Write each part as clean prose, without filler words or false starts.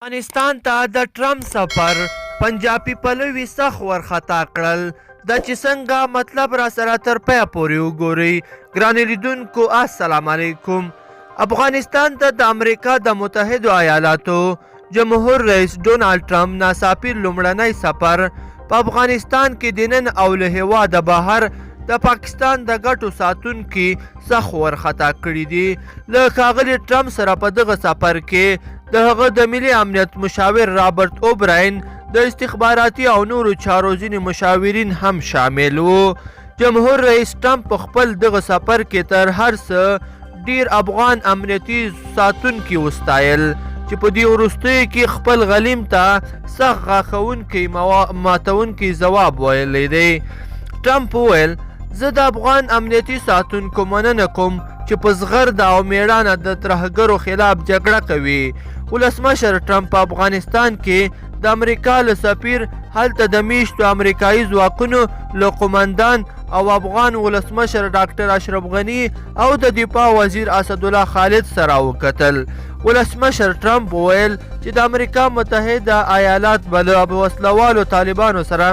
افغانستان ته د ټرمپ سفر پنجابي پلوي سخت ورخطا کړل. دا چې څنګه مطلب را سره تر پایه پورې وګورئ. ګرانو لیدونکو السلام علیکم. افغانستان ته د امریکا د متحدو ایالاتو جمهور رئیس ډونالډ ټرمپ ناڅاپي لومړنی سفر په افغانستان کې د نن او له هېواده بهر د پاکستان د ګټو ساتونکي سخت ورخطا کړي دي. له ښاغلي ټرمپ سره په دغه سفر کې د هغه د ملي امنیت مشاور رابرټ اوبراین د استخباراتي او نورو چارو ځینې مشاورین هم شامل وو. جمهور رئیس ټرمپ په خپل دغه سفر کې تر هر څه ډیر افغان امنیتي ساتونکي وستایل چې په دې وروستیو کې خپل غلیم ته سخت غاښونکی ماتونکی ځواب ویلی دی. ټرمپ وویل زه د افغان امنیتي ساتونکو مننه کوم چې په زغرده او میړانه د ترهګرو خلاف جګړه کوي. ولسمشر ټرمپ په افغانستان کې د امریکا له سفیر هلته د میشتو امریکایي ځواکونو له قومندان او افغان ولسمشر ډاکټر اشرف غني او د دفاع وزیر اسدالله خالد سره وکتل. ولسمشر ټرمپ وویل چې د امریکا متحده ایالات به له وسلوالو طالبانو سره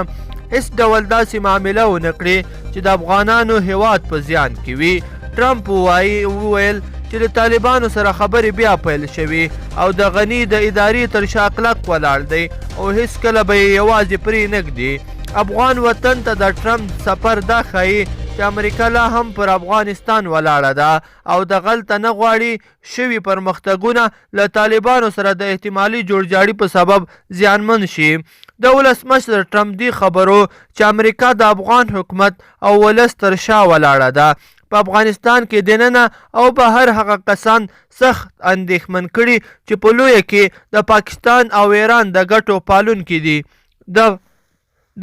هیڅ ډول داسې معامله ونه کړي چې د افغانانو هیواد په زیان کې وي. ټرمپ وویل چې د طالبانو سره خبرې بیا پیل شوي او د غني د ادارې تر شا کلک ولاړ دی او هیڅکله به یې یوازې پرې نږدي. افغان وطن ته د ټرمپ سفر دا ښیي چې امریکا لا هم پر افغانستان ولاړه ده او د غلطه نه غواړي شوي پرمختګونه له طالبانو سره د احتمالي جوړجاړي په سبب زیانمن شي. د ولسمشر ټرمپ دې خبرو چې امریکا د افغان حکومت او ولس تر شا ولاړه ده په افغانستان کې دننه او بهر هغه کسان سخت اندېښمن کړي چې په لویه کې د پاکستان او ایران د ګټو پالونکي دي.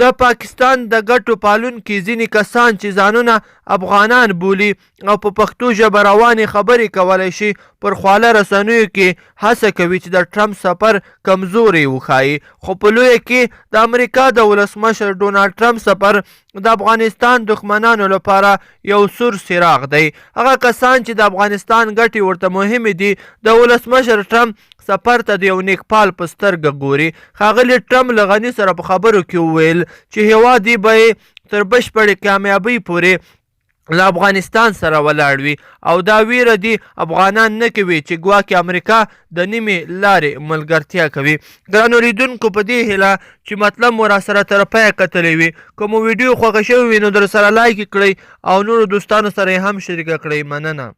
د پاکستان د ګټو پالونکي ځینې کسان چې ځانونه افغانان بولي او په پښتو ژبه روانې خبرې کولی شي پر خواله رسنیو کې هڅه کوي چې د ټرمپ سفر کمزوری وښایي. خو په لویه کې د امریکا د ولسمشر ډونالډ ټرمپ سفر د افغانستان دښمنانو لپاره یو سور څراغ دی. هغه کسان چې د افغانستان ګټې ورته مهمې دي د ولسمشر ټرمپ سفر ته د یو نیکپال په سترګه ګوري. ښاغلي ټرمپ له غني سره په خبرو کې وویل چې هیواد یې به یې تر بشپړې کامیابۍ پورې له افغانستان سره ولاړ وي او دا ویره دي افغانان نه کوي چې ګواکې امریکا د نیمې لارې ملګرتیا کوي. ګرانو لیدونکو په دې هیله چې مطلب مو را سره تر پایه کتلی وي. که مو ویډیو خوښه شوې وي نو در سره لایک کړئ او نورو دوستانو سره یې هم شریکه کړئ. مننه.